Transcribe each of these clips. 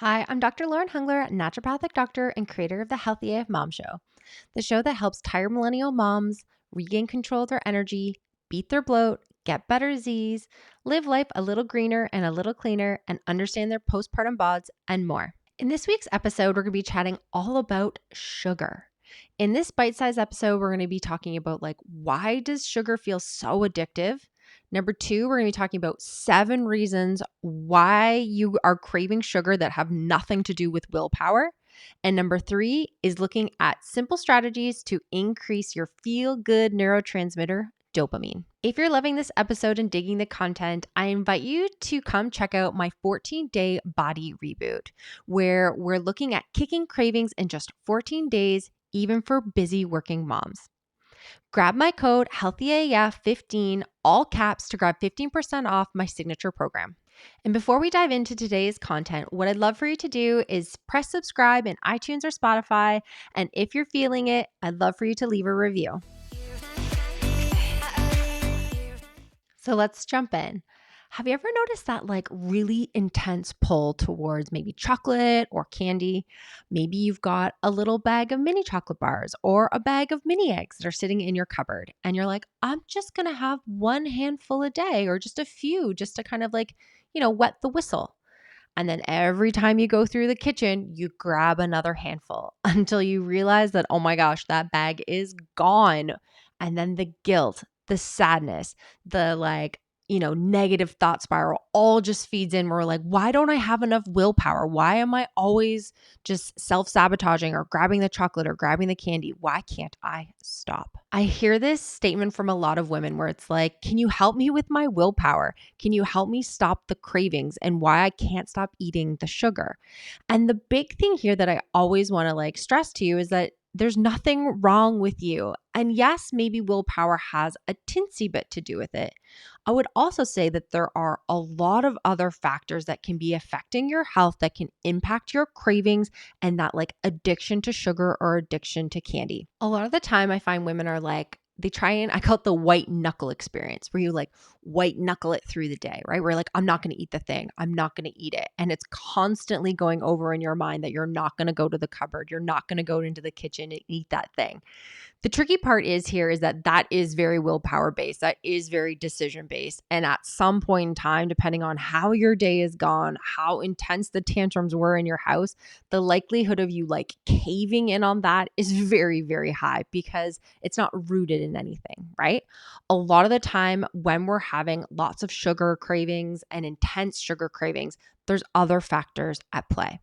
Hi, I'm Dr. Lauren Hungler, naturopathic doctor and creator of the Healthy AF Mom Show, the show that helps tired millennial moms regain control of their energy, beat their bloat, get better Z's, live life a little greener and a little cleaner, and understand their postpartum bods and more. In this week's episode, we're going to be chatting all about sugar. In this bite-sized episode, we're going to be talking about why does sugar feel so addictive? Number 2, we're going to be talking about 7 reasons why you are craving sugar that have nothing to do with willpower. And number 3 is looking at simple strategies to increase your feel-good neurotransmitter, dopamine. If you're loving this episode and digging the content, I invite you to come check out my 14-day body reboot, where we're looking at kicking cravings in just 14 days, even for busy working moms. Grab my code HEALTHYAF15, all caps, to grab 15% off my signature program. And before we dive into today's content, what I'd love for you to do is press subscribe in iTunes or Spotify. And if you're feeling it, I'd love for you to leave a review. So let's jump in. Have you ever noticed that really intense pull towards maybe chocolate or candy? Maybe you've got a little bag of mini chocolate bars or a bag of mini eggs that are sitting in your cupboard. And you're like, I'm just going to have one handful a day or just a few just to kind of wet the whistle. And then every time you go through the kitchen, you grab another handful until you realize that, oh my gosh, that bag is gone. And then the guilt, the sadness, the negative thought spiral all just feeds in. We're like, why don't I have enough willpower? Why am I always just self-sabotaging or grabbing the chocolate or grabbing the candy? Why can't I stop? I hear this statement from a lot of women where it's like, can you help me with my willpower? Can you help me stop the cravings and why I can't stop eating the sugar? And the big thing here that I always want to stress to you is that there's nothing wrong with you. And yes, maybe willpower has a teensy bit to do with it. I would also say that there are a lot of other factors that can be affecting your health that can impact your cravings and that addiction to sugar or addiction to candy. A lot of the time I find women are they try and I call it the white knuckle experience, where you white knuckle it through the day, right? Where I'm not going to eat the thing. I'm not going to eat it. And it's constantly going over in your mind that you're not going to go to the cupboard. You're not going to go into the kitchen and eat that thing. The tricky part is that is very willpower based. That is very decision based. And at some point in time, depending on how your day is gone, how intense the tantrums were in your house, the likelihood of you caving in on that is very, very high because it's not rooted in anything, right? A lot of the time when we're having lots of sugar cravings and intense sugar cravings, there's other factors at play.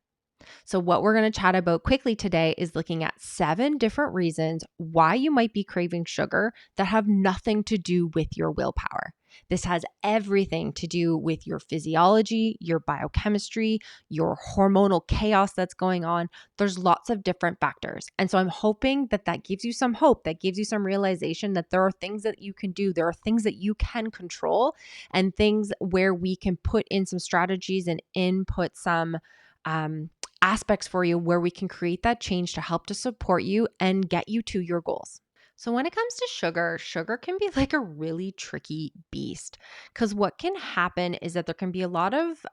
So what we're going to chat about quickly today is looking at 7 different reasons why you might be craving sugar that have nothing to do with your willpower. This has everything to do with your physiology, your biochemistry, your hormonal chaos that's going on. There's lots of different factors. And so I'm hoping that gives you some hope, that gives you some realization that there are things that you can do. There are things that you can control and things where we can put in some strategies and input some aspects for you where we can create that change to help to support you and get you to your goals. So when it comes to sugar can be a really tricky beast because what can happen is that there can be a lot of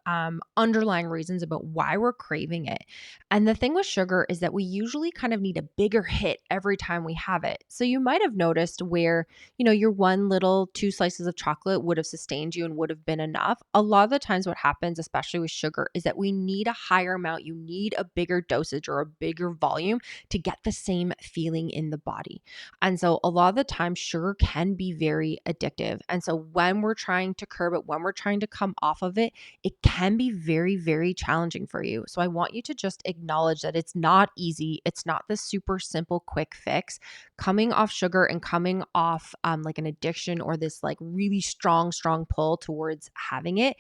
underlying reasons about why we're craving it. And the thing with sugar is that we usually kind of need a bigger hit every time we have it. So you might have noticed where, your one little 2 slices of chocolate would have sustained you and would have been enough. A lot of the times what happens, especially with sugar, is that we need a higher amount. You need a bigger dosage or a bigger volume to get the same feeling in the body. And so a lot of the time, sugar can be very addictive. And so when we're trying to curb it, when we're trying to come off of it, it can be very, very challenging for you. So I want you to just acknowledge that it's not easy. It's not the super simple, quick fix. Coming off sugar and coming off an addiction or this really strong pull towards having it.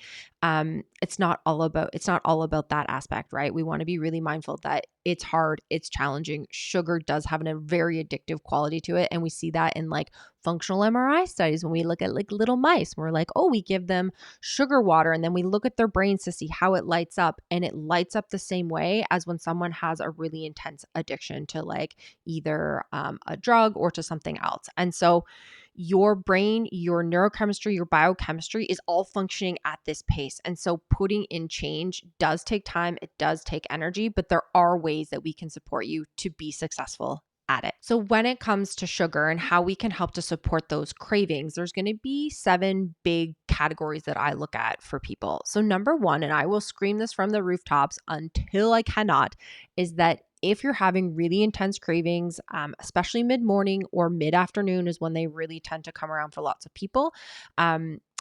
It's not all about that aspect, right? We want to be really mindful that it's hard, it's challenging. Sugar does have a very addictive quality to it. And we see that in functional MRI studies when we look at little mice. We're we give them sugar water and then we look at their brains to see how it lights up. And it lights up the same way as when someone has a really intense addiction to either a drug or to something else. And so your brain, your neurochemistry, your biochemistry is all functioning at this pace. And so putting in change does take time, it does take energy, but there are ways that we can support you to be successful at it. So when it comes to sugar and how we can help to support those cravings, there's going to be 7 big categories that I look at for people. So number 1, and I will scream this from the rooftops until I cannot, is that if you're having really intense cravings, especially mid-morning or mid-afternoon is when they really tend to come around for lots of people,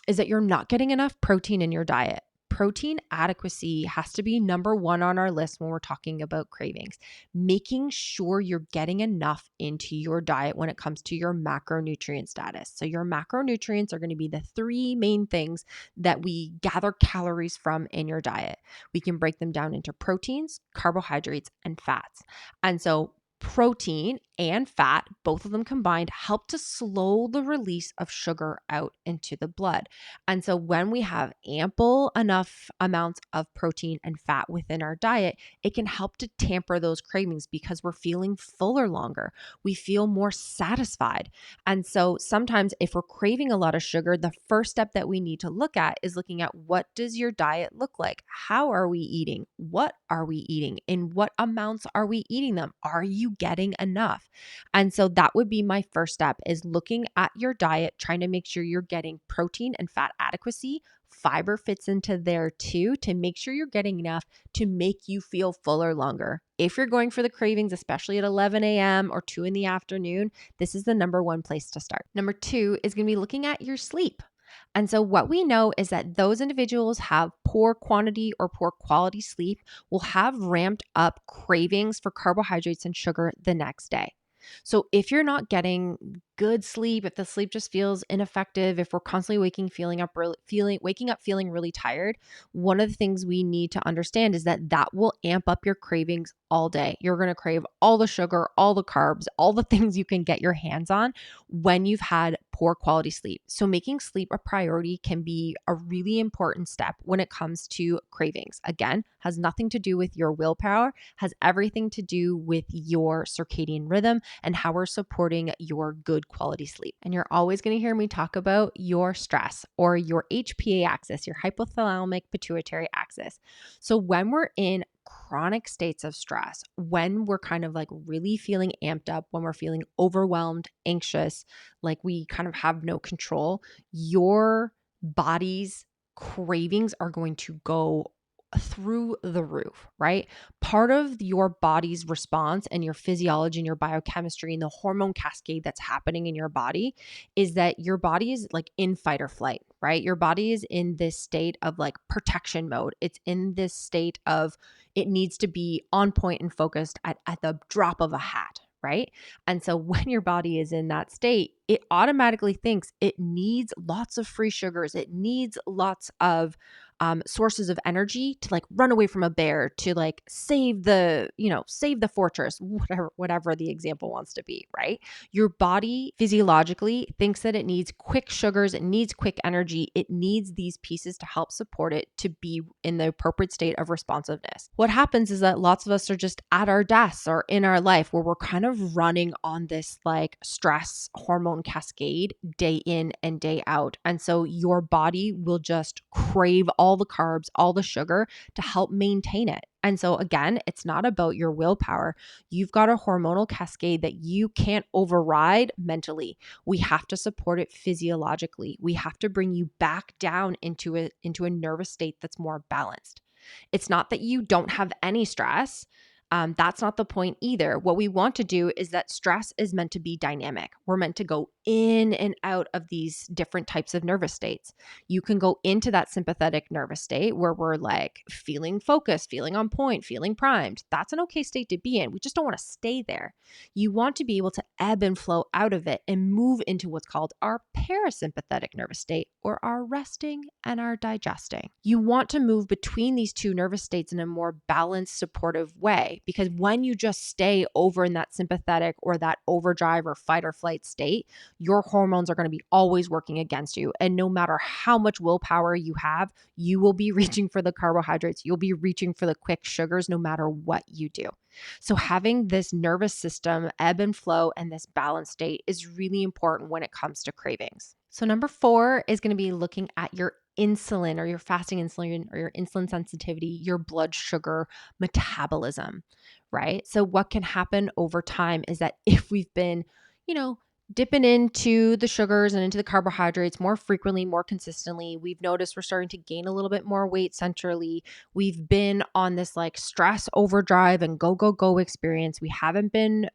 is that you're not getting enough protein in your diet. Protein adequacy has to be number 1 on our list when we're talking about cravings. Making sure you're getting enough into your diet when it comes to your macronutrient status. So your macronutrients are going to be the 3 main things that we gather calories from in your diet. We can break them down into proteins, carbohydrates, and fats. And so protein and fat, both of them combined, help to slow the release of sugar out into the blood. And so when we have ample enough amounts of protein and fat within our diet, it can help to tamper those cravings because we're feeling fuller longer. We feel more satisfied. And so sometimes if we're craving a lot of sugar, the first step that we need to look at is looking at, what does your diet look like? How are we eating? What are we eating? In what amounts are we eating them? Are you getting enough? And so that would be my first step, is looking at your diet, trying to make sure you're getting protein and fat adequacy. Fiber fits into there too, to make sure you're getting enough to make you feel fuller longer. If you're going for the cravings, especially at 11 a.m. or 2 in the afternoon, this is the number 1 place to start. Number 2 is going to be looking at your sleep. And so what we know is that those individuals have poor quantity or poor quality sleep will have ramped up cravings for carbohydrates and sugar the next day. So if you're not getting good sleep, if the sleep just feels ineffective, if we're constantly waking up feeling really tired, one of the things we need to understand is that that will amp up your cravings all day. You're going to crave all the sugar, all the carbs, all the things you can get your hands on when you've had poor quality sleep. So making sleep a priority can be a really important step when it comes to cravings. Again, has nothing to do with your willpower, has everything to do with your circadian rhythm and how we're supporting your good quality sleep. And you're always going to hear me talk about your stress, or your HPA axis, your hypothalamic pituitary axis. So when we're in chronic states of stress, when we're kind of like really feeling amped up, when we're feeling overwhelmed, anxious, like we kind of have no control, your body's cravings are going to go through the roof, right? Part of your body's response and your physiology and your biochemistry and the hormone cascade that's happening in your body is that your body is like in fight or flight, right? Your body is in this state of like protection mode. It's in this state of it needs to be on point and focused at the drop of a hat, right? And so when your body is in that state, it automatically thinks it needs lots of free sugars. It needs lots of sources of energy to like run away from a bear, to like save the fortress, whatever the example wants to be, right? Your body physiologically thinks that it needs quick sugars, it needs quick energy, it needs these pieces to help support it to be in the appropriate state of responsiveness. What happens is that lots of us are just at our desks or in our life where we're kind of running on this like stress hormone cascade day in and day out. And so your body will just crave all the carbs, all the sugar to help maintain it. And so again, it's not about your willpower. You've got a hormonal cascade that you can't override mentally. We have to support it physiologically. We have to bring you back down into a nervous state that's more balanced. It's not that you don't have any stress. That's not the point either. What we want to do is that stress is meant to be dynamic. We're meant to go in and out of these different types of nervous states. You can go into that sympathetic nervous state where we're like feeling focused, feeling on point, feeling primed. That's an okay state to be in. We just don't want to stay there. You want to be able to ebb and flow out of it and move into what's called our parasympathetic nervous state, or our resting and our digesting. You want to move between these two nervous states in a more balanced, supportive way, because when you just stay over in that sympathetic or that overdrive or fight or flight state, your hormones are going to be always working against you. And no matter how much willpower you have, you will be reaching for the carbohydrates. You'll be reaching for the quick sugars no matter what you do. So having this nervous system ebb and flow and this balanced state is really important when it comes to cravings. So number 4 is going to be looking at your insulin or your fasting insulin or your insulin sensitivity, your blood sugar metabolism, right? So what can happen over time is that if we've been, dipping into the sugars and into the carbohydrates more frequently, more consistently, we've noticed we're starting to gain a little bit more weight centrally. We've been on this like stress overdrive and go, go, go experience. We haven't been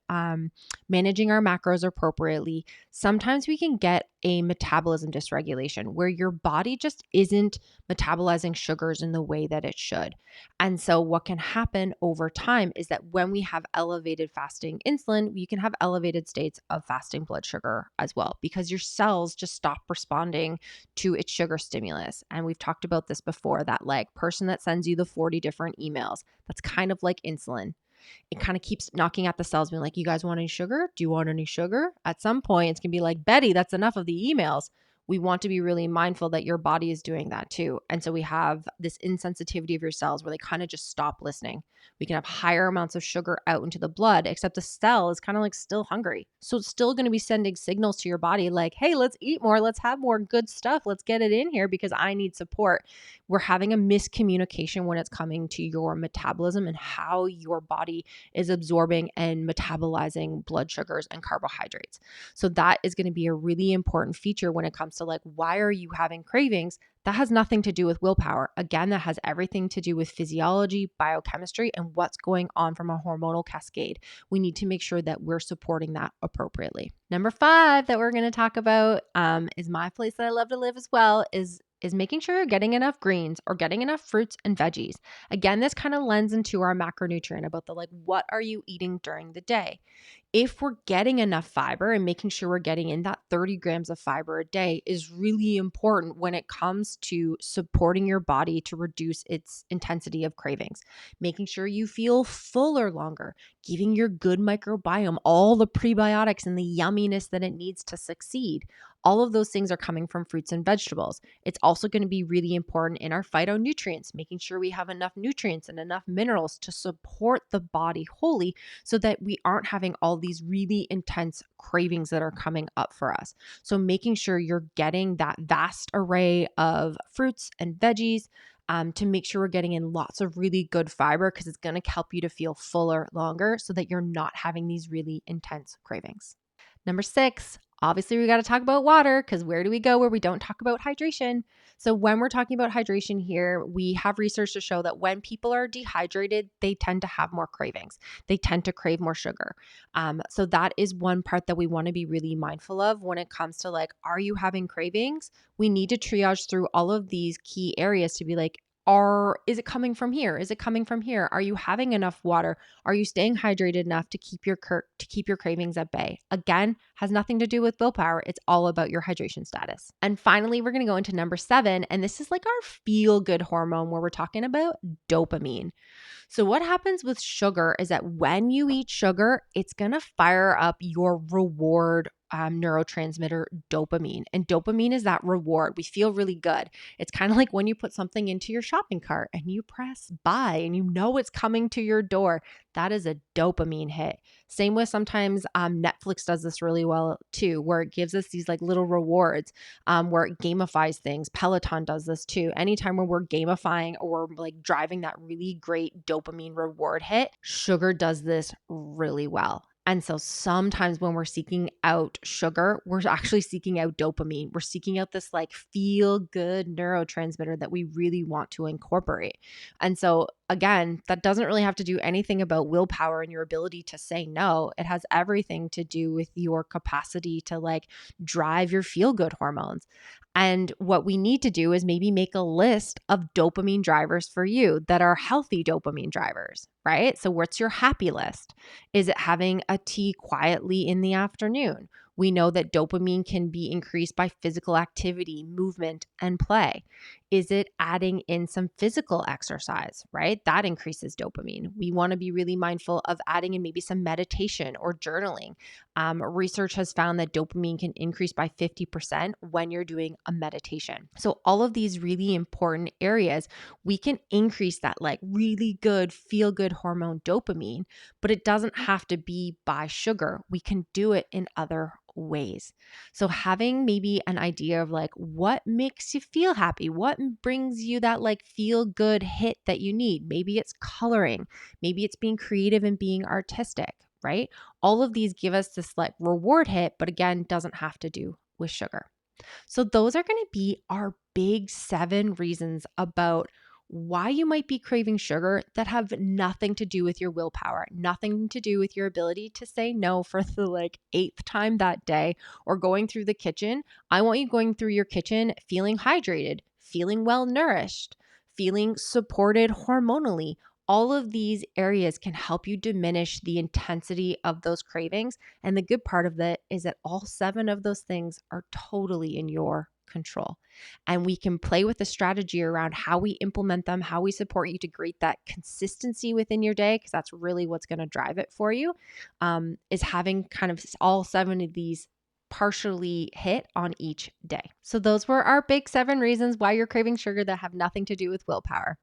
managing our macros appropriately. Sometimes we can get a metabolism dysregulation where your body just isn't metabolizing sugars in the way that it should. And so what can happen over time is that when we have elevated fasting insulin, you can have elevated states of fasting blood sugar as well, because your cells just stop responding to its sugar stimulus. And we've talked about this before, that like person that sends you the 40 different emails, that's kind of like insulin. It kind of keeps knocking at the cells, being like, you guys want any sugar? Do you want any sugar? At some point, it's going to be like, Betty, that's enough of the emails. We want to be really mindful that your body is doing that too. And so we have this insensitivity of your cells where they kind of just stop listening. We can have higher amounts of sugar out into the blood, except the cell is kind of like still hungry. So it's still going to be sending signals to your body like, hey, let's eat more. Let's have more good stuff. Let's get it in here because I need support. We're having a miscommunication when it's coming to your metabolism and how your body is absorbing and metabolizing blood sugars and carbohydrates. So that is going to be a really important feature when it comes to like, why are you having cravings? That has nothing to do with willpower. Again, that has everything to do with physiology, biochemistry, and what's going on from a hormonal cascade. We need to make sure that we're supporting that appropriately. Number 5 that we're going to talk about is my place that I love to live as well, is making sure you're getting enough greens or getting enough fruits and veggies. Again, this kind of lends into our macronutrient about the like, what are you eating during the day? If we're getting enough fiber and making sure we're getting in that 30 grams of fiber a day is really important when it comes to supporting your body to reduce its intensity of cravings, making sure you feel fuller longer, giving your good microbiome all the prebiotics and the yumminess that it needs to succeed. All of those things are coming from fruits and vegetables. It's also going to be really important in our phytonutrients, making sure we have enough nutrients and enough minerals to support the body wholly so that we aren't having all these really intense cravings that are coming up for us. So making sure you're getting that vast array of fruits and veggies to make sure we're getting in lots of really good fiber, because it's going to help you to feel fuller longer so that you're not having these really intense cravings. Number 6, obviously we got to talk about water, because where do we go where we don't talk about hydration? So when we're talking about hydration here, we have research to show that when people are dehydrated, they tend to have more cravings. They tend to crave more sugar. So that is one part that we want to be really mindful of when it comes to like, are you having cravings? We need to triage through all of these key areas to be like, is it coming from here? Is it coming from here? Are you having enough water? Are you staying hydrated enough to keep your cravings at bay? Again, has nothing to do with willpower. It's all about your hydration status. And finally, we're going to go into number 7, and this is like our feel good hormone where we're talking about dopamine. So what happens with sugar is that when you eat sugar, it's going to fire up your reward neurotransmitter dopamine. And dopamine is that reward. We feel really good. It's kind of like when you put something into your shopping cart and you press buy and you know it's coming to your door. That is a dopamine hit. Same with sometimes Netflix does this really well too, where it gives us these like little rewards where it gamifies things. Peloton does this too. Anytime when we're gamifying or we're like driving that really great dopamine reward hit, sugar does this really well. And so sometimes when we're seeking out sugar, we're actually seeking out dopamine. We're seeking out this like feel good neurotransmitter that we really want to incorporate. And so again, that doesn't really have to do anything about willpower and your ability to say no. It has everything to do with your capacity to like drive your feel good hormones. And what we need to do is maybe make a list of dopamine drivers for you that are healthy dopamine drivers, right? So what's your happy list? Is it having a tea quietly in the afternoon? We know that dopamine can be increased by physical activity, movement, and play. Is it adding in some physical exercise, right? That increases dopamine. We want to be really mindful of adding in maybe some meditation or journaling. Research has found that dopamine can increase by 50% when you're doing a meditation. So all of these really important areas, we can increase that like really good feel good hormone dopamine, but it doesn't have to be by sugar. We can do it in other ways. So having maybe an idea of like what makes you feel happy, what brings you that like feel good hit that you need. Maybe it's coloring, maybe it's being creative and being artistic, right? All of these give us this like reward hit, but again, doesn't have to do with sugar. So those are going to be our big 7 reasons about why you might be craving sugar that have nothing to do with your willpower, nothing to do with your ability to say no for the like 8th time that day or going through the kitchen. I want you going through your kitchen feeling hydrated, feeling well nourished, feeling supported hormonally. All of these areas can help you diminish the intensity of those cravings. And the good part of that is that all 7 of those things are totally in your control. And we can play with the strategy around how we implement them, how we support you to create that consistency within your day, because that's really what's going to drive it for you, is having kind of all 7 of these partially hit on each day. So those were our big 7 reasons why you're craving sugar that have nothing to do with willpower.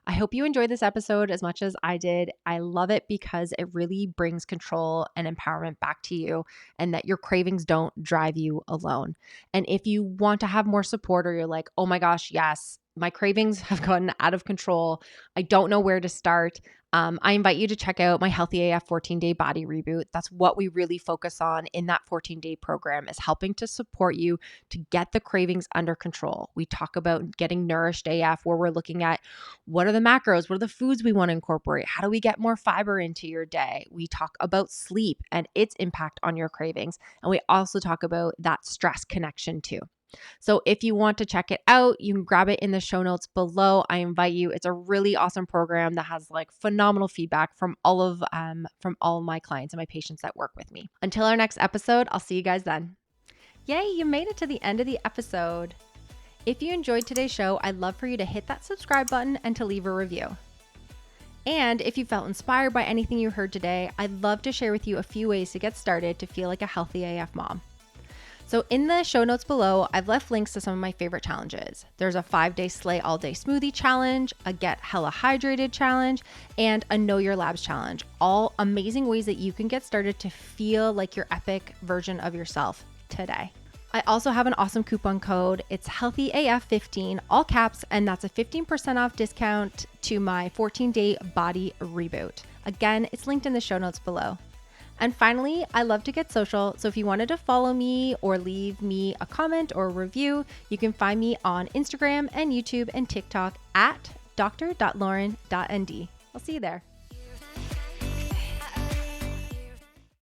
I hope you enjoyed this episode as much as I did. I love it because it really brings control and empowerment back to you, and that your cravings don't drive you alone. And if you want to have more support, or you're like, oh my gosh, yes, my cravings have gotten out of control, I don't know where to start, I invite you to check out my Healthy AF 14-day body reboot. That's what we really focus on in that 14-day program, is helping to support you to get the cravings under control. We talk about getting nourished AF, where we're looking at what are the macros, what are the foods we want to incorporate, how do we get more fiber into your day. We talk about sleep and its impact on your cravings. And we also talk about that stress connection too. So if you want to check it out, you can grab it in the show notes below. I invite you. It's a really awesome program that has like phenomenal feedback from all of my clients and my patients that work with me. Until our next episode, I'll see you guys then. Yay, you made it to the end of the episode. If you enjoyed today's show, I'd love for you to hit that subscribe button and to leave a review. And if you felt inspired by anything you heard today, I'd love to share with you a few ways to get started to feel like a healthy AF mom. So in the show notes below, I've left links to some of my favorite challenges. There's a 5-day Slay All Day Smoothie Challenge, a Get Hella Hydrated Challenge, and a Know Your Labs Challenge. All amazing ways that you can get started to feel like your epic version of yourself today. I also have an awesome coupon code. It's HealthyAF15, all caps, and that's a 15% off discount to my 14-day body reboot. Again, it's linked in the show notes below. And finally, I love to get social, so if you wanted to follow me or leave me a comment or a review, you can find me on Instagram and YouTube and TikTok at dr.lauren.nd. I'll see you there.